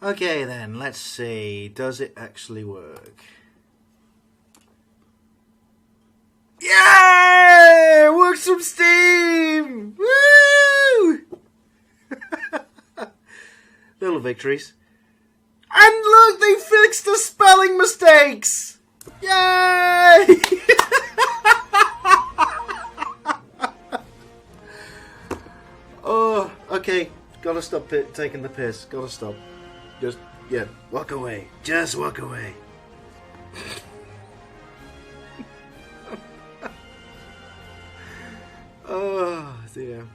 Okay then, let's see. Does it actually work? Yeah! It works from Steam! Woo! Little victories. And look, they fixed the spelling mistakes! Yay! Oh, okay. Gotta stop taking the piss. Gotta stop. Just, yeah, walk away. Just walk away. Oh, dear.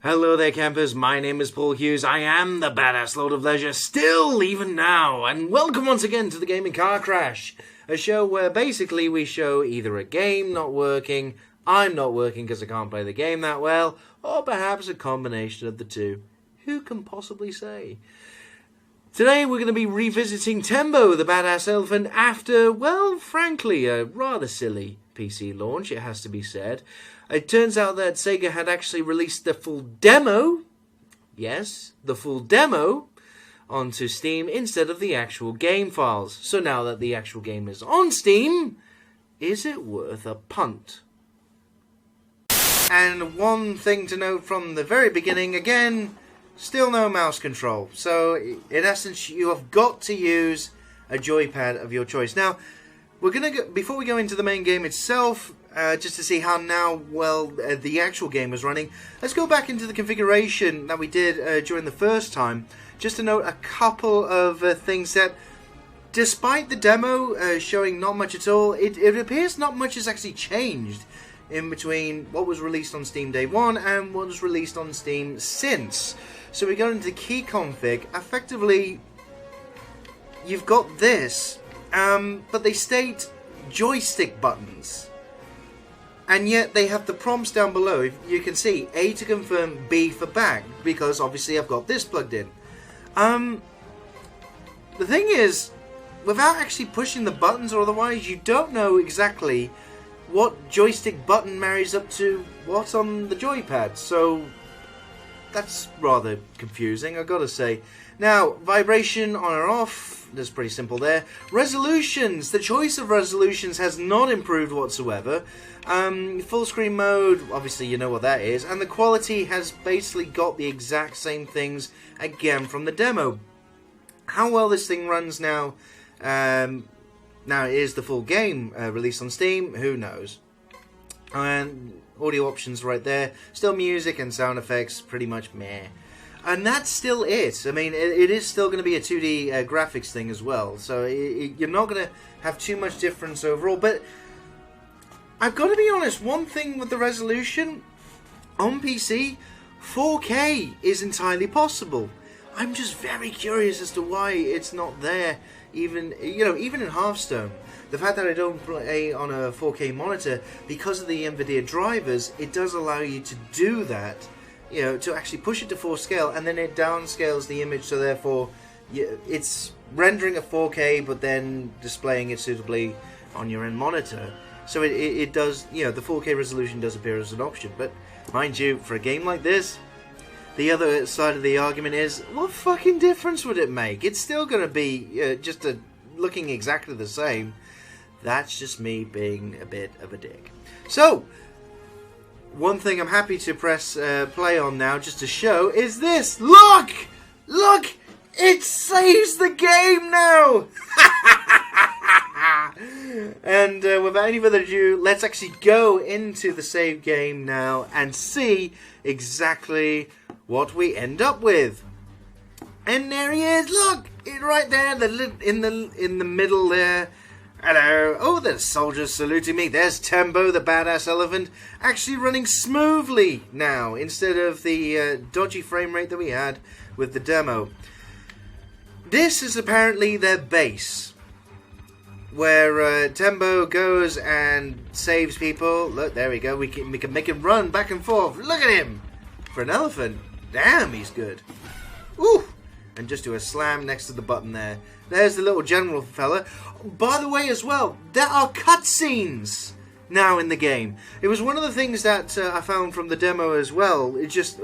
Hello there, campers. My name is Paul Hughes. I am the Badass Lord of Leisure, still even now, and welcome once again to the Gaming Car Crash, a show where basically we show either a game not working, I'm not working because I can't play the game that well, or perhaps a combination of the two. Who can possibly say? Today we're going to be revisiting Tembo, the Badass Elephant, after, well, frankly, a rather silly PC launch, it has to be said. It turns out that Sega had actually released the full demo, yes, the full demo, onto Steam instead of the actual game files. So now that the actual game is on Steam, is it worth a punt? And one thing to note from the very beginning, again, still no mouse control. So, in essence, you have got to use a joypad of your choice. Now, we're going to go, before we go into the main game itself, just to see how now well the actual game is running, let's go back into the configuration that we did during the first time, just to note a couple of things that, despite the demo showing not much at all, it appears not much has actually changed in between what was released on Steam Day 1 and what was released on Steam since. So we go into key config. Effectively, you've got this, but they state joystick buttons. And yet they have the prompts down below. You can see A to confirm, B for back, because obviously I've got this plugged in. The thing is, without actually pushing the buttons or otherwise, you don't know exactly what joystick button marries up to what on the joypad. So that's rather confusing, I've got to say. Now, vibration on or off, that's pretty simple there. Resolutions, the choice of resolutions has not improved whatsoever. Full screen mode, obviously you know what that is. And the quality has basically got the exact same things again from the demo. How well this thing runs now, now it is the full game released on Steam, who knows. And audio options right there. Still music and sound effects, pretty much meh. And that's still it. I mean, it is still going to be a 2D graphics thing as well. So you're not going to have too much difference overall. But I've got to be honest, one thing with the resolution, on PC, 4K is entirely possible. I'm just very curious as to why it's not there, even in Hearthstone. The fact that I don't play on a 4K monitor, because of the NVIDIA drivers, it does allow you to do that. To actually push it to 4 scale, and then it downscales the image, so therefore it's rendering at 4K, but then displaying it suitably on your end monitor. So it does, the 4K resolution does appear as an option. But mind you, for a game like this, the other side of the argument is, what fucking difference would it make? It's still going to be looking exactly the same. That's just me being a bit of a dick. So, one thing I'm happy to press play on now, just to show, is this. Look! Look! It saves the game now! And without any further ado, let's actually go into the save game now and see exactly what we end up with. And there he is, look! Right there, in the middle there. Hello. Oh, there's soldiers saluting me. There's Tembo, the Badass Elephant, actually running smoothly now, instead of the dodgy frame rate that we had with the demo. This is apparently their base, where Tembo goes and saves people. Look, there we go. We can make him run back and forth. Look at him! For an elephant, damn, he's good. Ooh! And just do a slam next to the button there. There's the little general fella. By the way, as well, there are cutscenes now in the game. It was one of the things that I found from the demo as well. It just,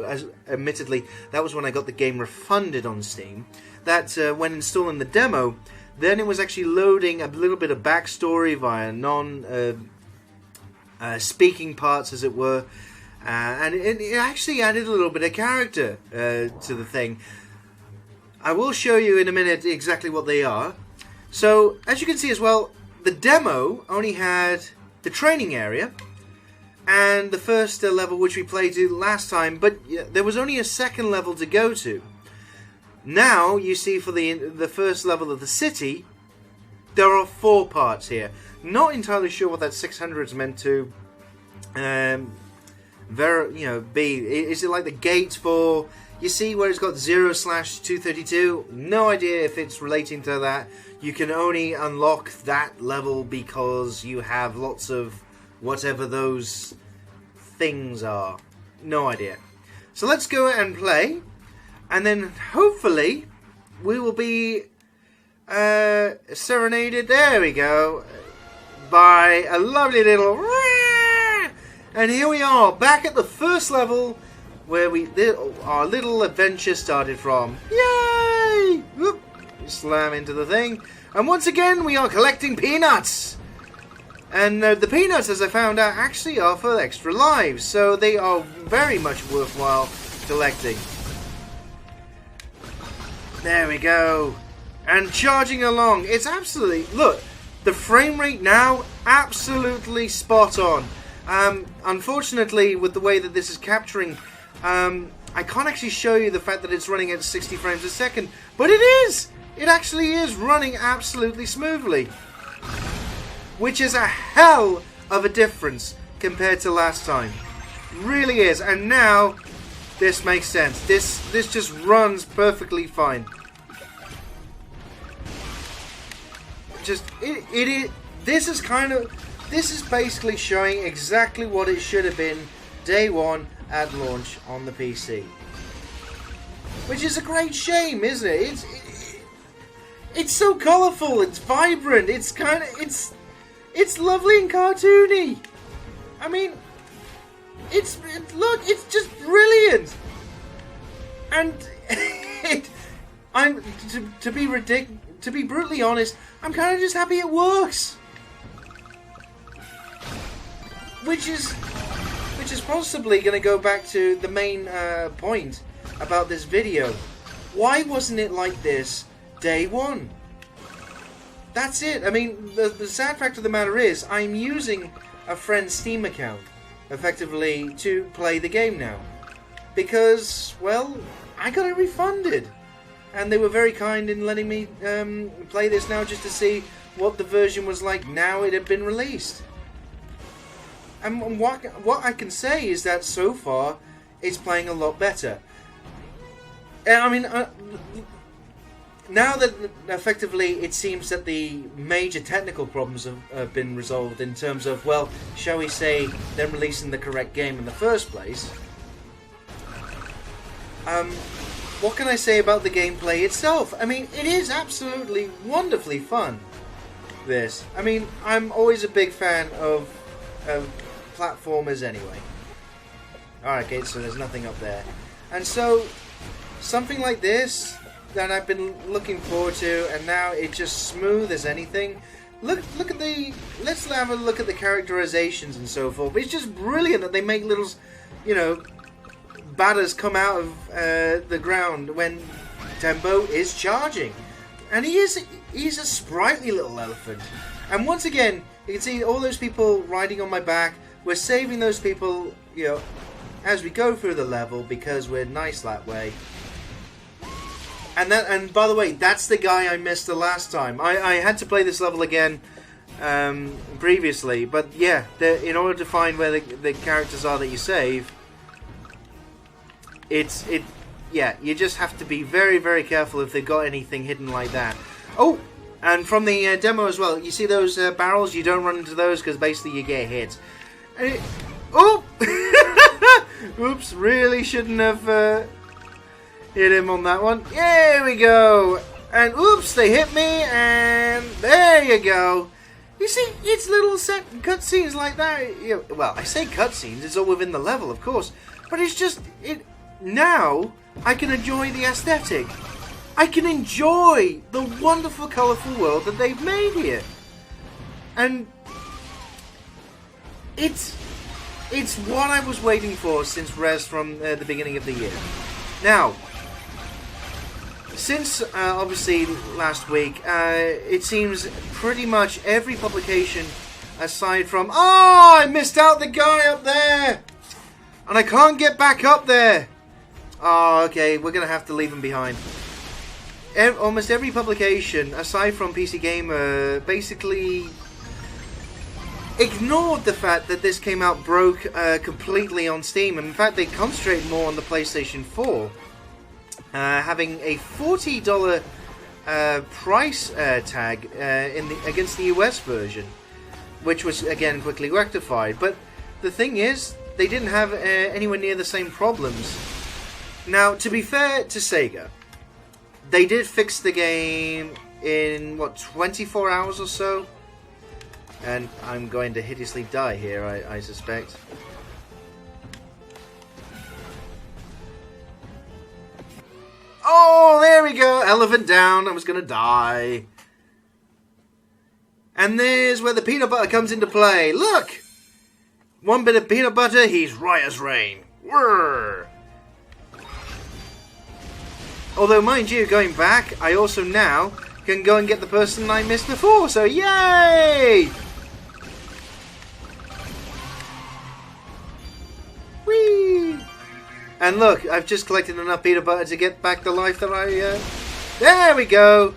admittedly, that was when I got the game refunded on Steam. That when installing the demo, then it was actually loading a little bit of backstory via speaking parts, as it were. And it actually added a little bit of character to the thing. I will show you in a minute exactly what they are. So, as you can see as well, the demo only had the training area and the first level which we played to last time, but there was only a second level to go to. Now, you see for the first level of the city, there are 4 parts here. Not entirely sure what that 600 is meant to be. Is it like the gate for, you see where it's got 0/232? No idea if it's relating to that. You can only unlock that level because you have lots of whatever those things are. No idea. So let's go and play, and then hopefully we will be serenaded, there we go, by a lovely little... And here we are, back at the first level where our little adventure started from. Yay! Whoop. Slam into the thing. And once again, we are collecting peanuts. And the peanuts, as I found out, actually offer extra lives. So they are very much worthwhile collecting. There we go. And charging along. It's absolutely... Look, the frame rate now, absolutely spot on. Unfortunately, with the way that this is capturing, I can't actually show you the fact that it's running at 60 frames a second, but it is! It actually is running absolutely smoothly. Which is a hell of a difference compared to last time. Really is. And now, this makes sense. This just runs perfectly fine. This is basically showing exactly what it should have been day one at launch on the PC. Which is a great shame, isn't it? It's so colourful, it's vibrant, it's lovely and cartoony. I mean, look, it's just brilliant. And to be brutally honest, I'm kind of just happy it works. Which is possibly going to go back to the main point about this video. Why wasn't it like this day one? That's it. I mean, the sad fact of the matter is, I'm using a friend's Steam account, effectively, to play the game now. Because, well, I got it refunded. And they were very kind in letting me play this now just to see what the version was like now it had been released. And what I can say is that so far, it's playing a lot better. I mean, now that effectively it seems that the major technical problems have been resolved in terms of, well, shall we say, them releasing the correct game in the first place. What can I say about the gameplay itself? I mean, it is absolutely wonderfully fun. This. I mean, I'm always a big fan of platformers anyway. Alright, okay, so there's nothing up there. And so, something like this that I've been looking forward to, and now it's just smooth as anything. Look at the... Let's have a look at the characterizations and so forth. It's just brilliant that they make little, you know, batters come out of the ground when Tembo is charging. And he's a sprightly little elephant. And once again, you can see all those people riding on my back. We're saving those people, you know, as we go through the level because we're nice that way. And by the way, that's the guy I missed the last time. I had to play this level again previously, but yeah, in order to find where the characters are that you save, yeah, you just have to be very, very careful if they've got anything hidden like that. Oh, and from the demo as well, you see those barrels? You don't run into those because basically you get hit. Oh! Oops, really shouldn't have hit him on that one. Here we go. And oops, they hit me, and there you go. You see, it's little set cutscenes like that. Well, I say cutscenes, it's all within the level, of course. But it's just, now I can enjoy the aesthetic. I can enjoy the wonderful, colourful world that they've made here. And it's what I was waiting for since Res from the beginning of the year. Now, since obviously last week, it seems pretty much every publication, aside from I missed out the guy up there, and I can't get back up there. Oh, okay, we're gonna have to leave him behind. Almost every publication, aside from PC Gamer, basically ignored the fact that this came out broke completely on Steam. And in fact, they concentrated more on the PlayStation 4, having a $40 price tag against the US version, which was again quickly rectified. But the thing is, they didn't have anywhere near the same problems. Now, to be fair to Sega, they did fix the game in, 24 hours or so? And I'm going to hideously die here, I suspect. Oh, there we go! Elephant down, I was going to die. And there's where the peanut butter comes into play. Look! One bit of peanut butter, he's right as rain. Whirr! Although, mind you, going back, I also now can go and get the person I missed before, so yay! Whee! And look, I've just collected enough peanut butter to get back the life that I... There we go!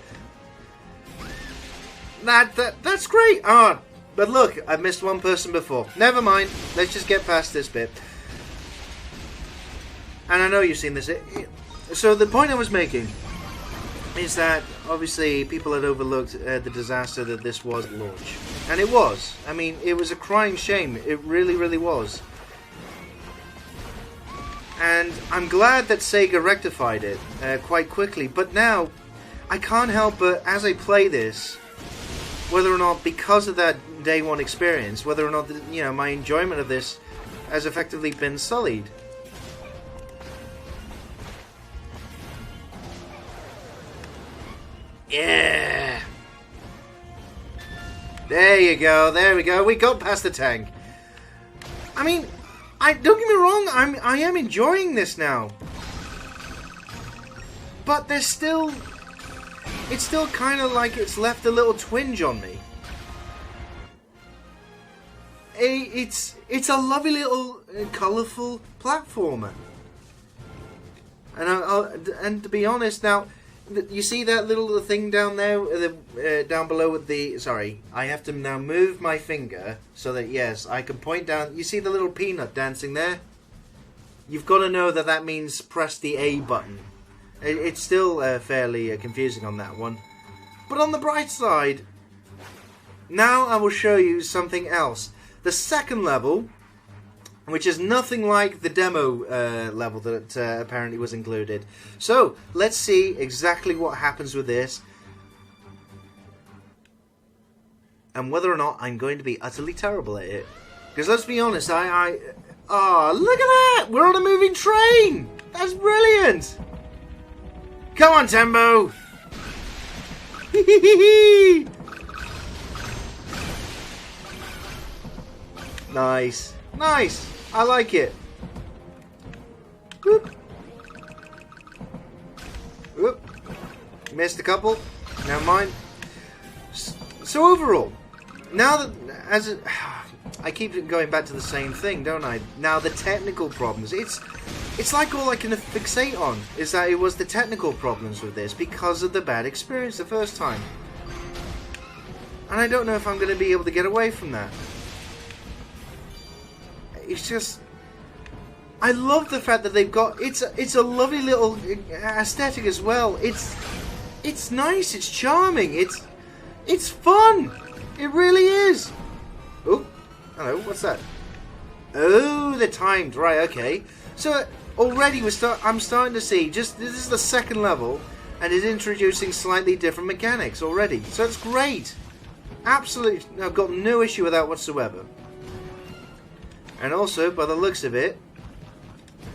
That's great! Ah, but look, I've missed one person before. Never mind, let's just get past this bit. And I know you've seen this. So the point I was making is that obviously people had overlooked the disaster that this was at launch. And it was. I mean, it was a crying shame. It really, really was. And I'm glad that Sega rectified it quite quickly. But now, I can't help but, as I play this, whether or not, because of that day one experience, whether or not, my enjoyment of this has effectively been sullied. Yeah! There you go, there we go, we got past the tank. I mean, don't get me wrong, I am enjoying this now. But there's still... It's still kind of like it's left a little twinge on me. It's a lovely little colourful platformer. And to be honest now... You see that little thing down there, down below with the... Sorry, I have to now move my finger so that, yes, I can point down... You see the little peanut dancing there? You've got to know that that means press the A button. It's still fairly confusing on that one. But on the bright side, now I will show you something else. The second level, which is nothing like the demo level that apparently was included. So, let's see exactly what happens with this. And whether or not I'm going to be utterly terrible at it. Because let's be honest, oh, look at that! We're on a moving train! That's brilliant! Come on, Tembo! Nice. Nice! I like it. Whoop. Whoop. Missed a couple. Never mind. So overall, now that I keep going back to the same thing, don't I? Now the technical problems. It's like all I can fixate on is that it was the technical problems with this because of the bad experience the first time. And I don't know if I'm going to be able to get away from that. It's just, I love the fact that they've got, it's a lovely little aesthetic as well. It's nice, it's charming, it's fun. It really is. Oh, hello, what's that? Oh, they're timed, right? Okay. So already I'm starting to see. Just this is the second level, and it's introducing slightly different mechanics already. So it's great. Absolutely, I've got no issue with that whatsoever. And also, by the looks of it,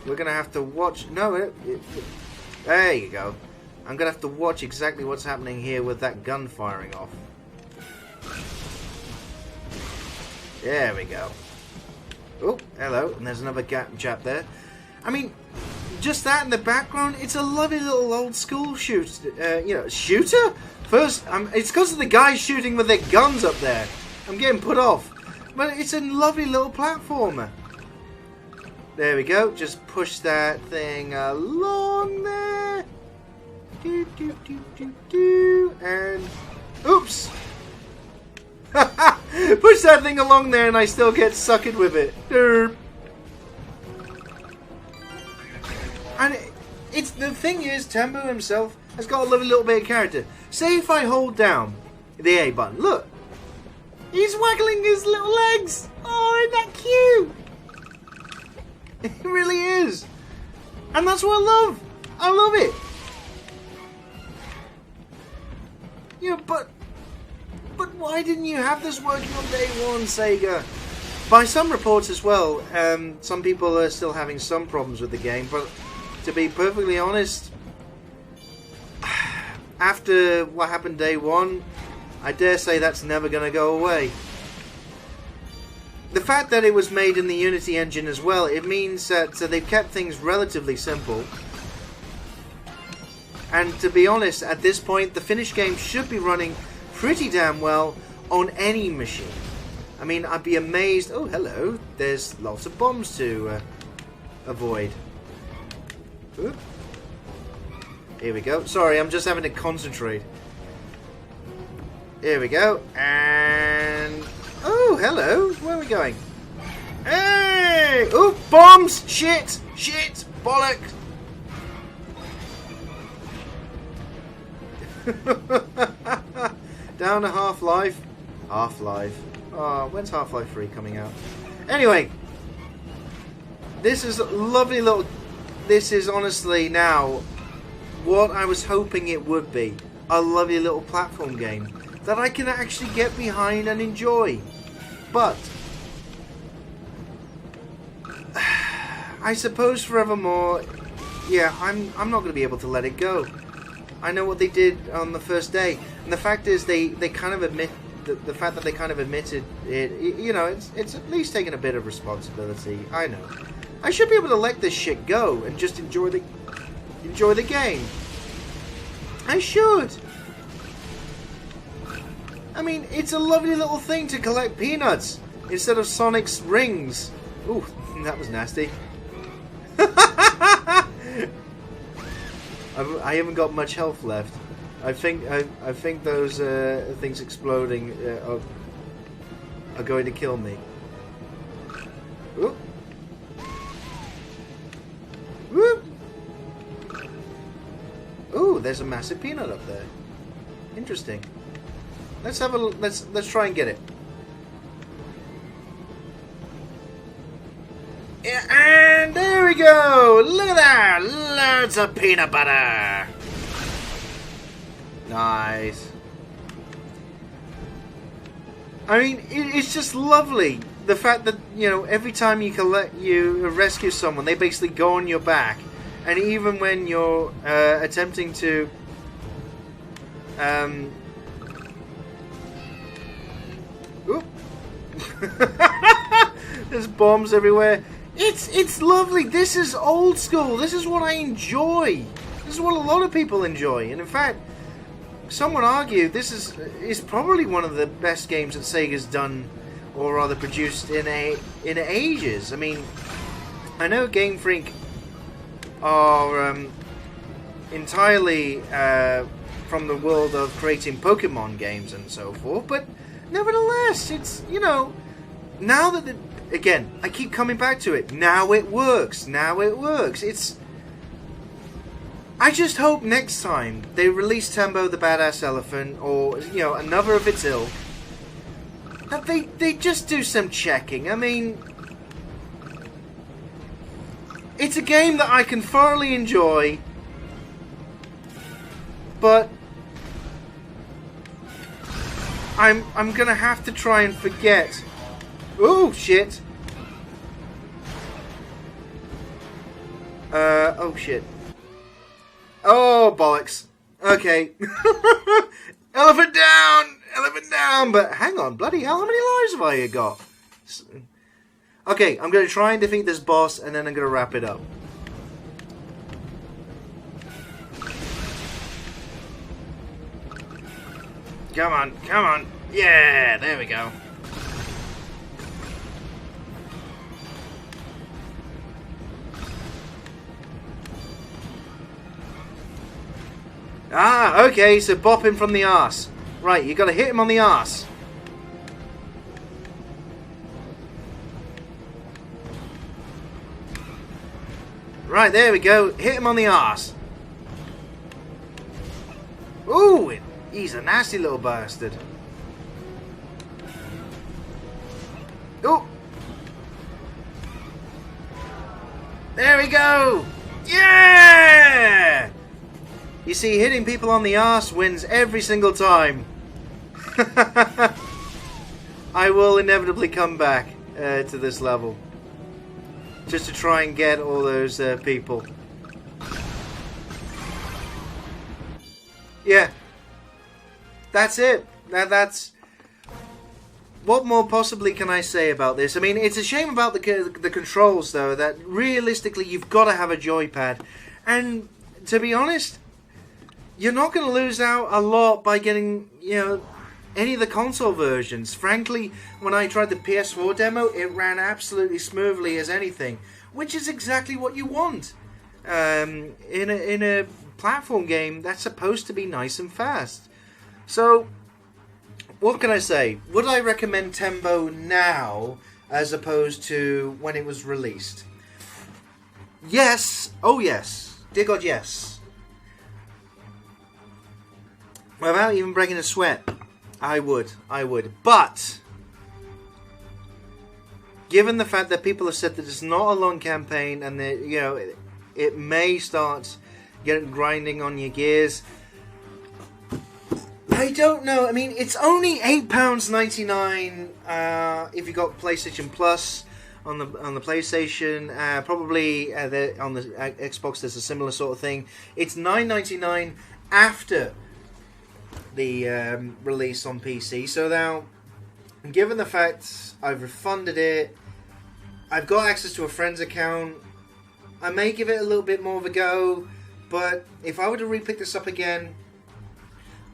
we're going to have to watch... No, there you go. I'm going to have to watch exactly what's happening here with that gun firing off. There we go. Oh, hello. And there's another chap there. I mean, just that in the background, it's a lovely little old school shooter? First, it's because of the guys shooting with their guns up there. I'm getting put off. But it's a lovely little platformer. There we go. Just push that thing along there. Do, do, do, do, do. And... oops! Push that thing along there and I still get sucked with it. Derp. And it's the thing is, Tembo himself has got a lovely little bit of character. Say if I hold down the A button, look. He's waggling his little legs. Oh, isn't that cute? It really is. And that's what I love. I love it. You know, but why didn't you have this working on day one, Sega? By some reports as well, some people are still having some problems with the game, but to be perfectly honest, after what happened day one, I dare say that's never going to go away. The fact that it was made in the Unity engine as well, it means that they've kept things relatively simple. And to be honest, at this point, the finished game should be running pretty damn well on any machine. I mean, I'd be amazed... Oh, hello. There's lots of bombs to avoid. Oop. Here we go. Sorry, I'm just having to concentrate. Here we go. And... oh, hello. Where are we going? Hey! Oh, bombs! Shit! Shit! Bollocks! Down to Half-Life. Half-Life. Oh, when's Half-Life 3 coming out? Anyway. This is a lovely little... this is honestly now what I was hoping it would be. A lovely little platform game that I can actually get behind and enjoy. But I suppose forevermore, yeah, I'm not going to be able to let it go. I know what they did on the first day, and the fact is they kind of admit the fact that they kind of admitted it. You know, it's at least taking a bit of responsibility. I know. I should be able to let this shit go and just enjoy the game. I should. I mean, it's a lovely little thing to collect peanuts instead of Sonic's rings. Ooh, that was nasty. I haven't got much health left. I think those things exploding are going to kill me. Ooh. Whoop. Ooh, there's a massive peanut up there. Interesting. Let's have a let's try and get it. Yeah, and there we go. Look at that. Loads of peanut butter. Nice. I mean, it's just lovely. The fact that, you know, every time you rescue someone, they basically go on your back, and even when you're attempting to oop. There's bombs everywhere. It's lovely. This is old school. This is what I enjoy. This is what a lot of people enjoy. And in fact, some would argue this is probably one of the best games that Sega's done, or rather produced in ages. I mean, I know Game Freak are entirely from the world of creating Pokemon games and so forth, but nevertheless, it's, you know, now that again, I keep coming back to it. Now it works. Now it works. I just hope next time they release Tembo the Badass Elephant, or, you know, another of its ilk, that they just do some checking. I mean, it's a game that I can thoroughly enjoy, but I'm gonna have to try and forget. Oh shit. Oh shit. Oh bollocks. Okay. Elephant down! Elephant down! But hang on, bloody hell, how many lives have I got? Okay, I'm gonna try and defeat this boss and then I'm gonna wrap it up. Come on, come on. Yeah, there we go. Ah, okay, so bop him from the arse. Right, you gotta hit him on the arse. Right, there we go. Hit him on the arse. Ooh, he's a nasty little bastard. Oh! There we go! Yeah! You see, hitting people on the arse wins every single time. I will inevitably come back to this level. Just to try and get all those people. Yeah. That's it. That's... What more possibly can I say about this? I mean, it's a shame about the controls, though, that realistically you've got to have a joypad. And, to be honest, you're not going to lose out a lot by getting, you know, any of the console versions. Frankly, when I tried the PS4 demo, it ran absolutely smoothly as anything, which is exactly what you want in a platform game that's supposed to be nice and fast. So, what can I say? Would I recommend Tembo now as opposed to when it was released? Yes. Oh, yes. Dear God, yes. Without even breaking a sweat, I would. But, given the fact that people have said that it's not a long campaign and that, you know, it may start getting grinding on your gears, I don't know. I mean, it's only £8.99 if you got PlayStation Plus on the PlayStation. Probably on the Xbox, there's a similar sort of thing. It's $9.99 after the release on PC. So now, given the fact I've refunded it, I've got access to a friend's account, I may give it a little bit more of a go. But if I were to re-pick this up again,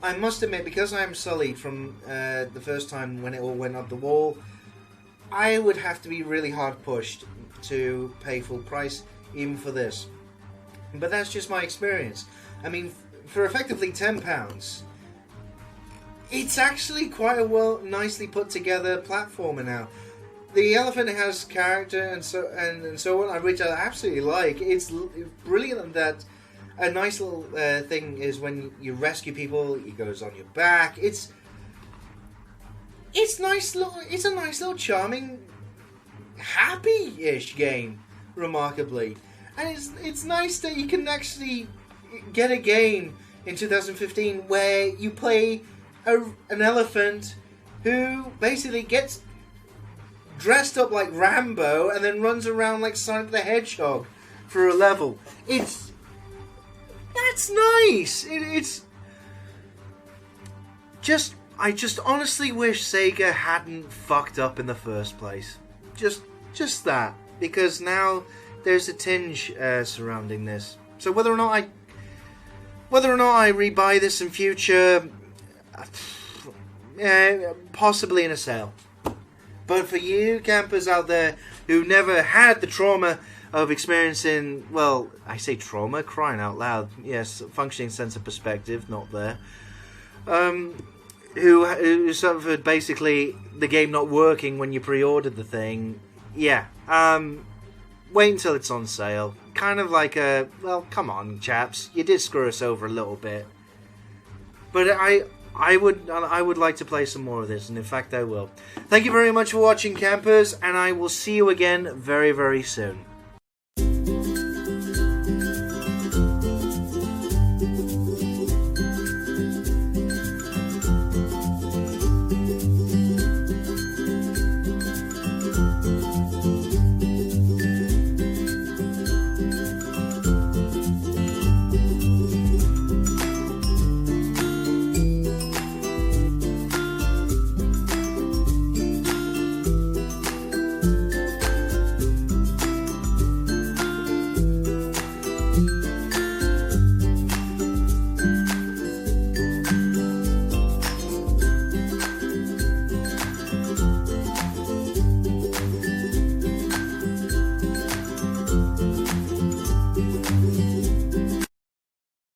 I must admit, because I am sullied from the first time when it all went up the wall, I would have to be really hard pushed to pay full price even for this. But that's just my experience. I mean, for effectively £10, it's actually quite a nicely put together platformer now. The elephant has character and so on, which I absolutely like. It's brilliant that a nice little thing is when you rescue people, he goes on your back. It's nice little. It's a nice little charming, happy-ish game, remarkably, and it's nice that you can actually get a game in 2015 where you play an elephant who basically gets dressed up like Rambo and then runs around like Sonic the Hedgehog for a level. That's nice. It's just, I just honestly wish Sega hadn't fucked up in the first place. Just that, because now there's a tinge surrounding this. So whether or not I rebuy this in future, possibly in a sale. But for you campers out there who never had the trauma of experiencing, well, I say trauma, crying out loud, yes, functioning sense of perspective, not there, who suffered basically the game not working when you pre-ordered the thing, yeah, wait until it's on sale. Kind of like a, well, come on, chaps, you did screw us over a little bit. But I would like to play some more of this, and in fact I will. Thank you very much for watching, campers, and I will see you again very, very soon.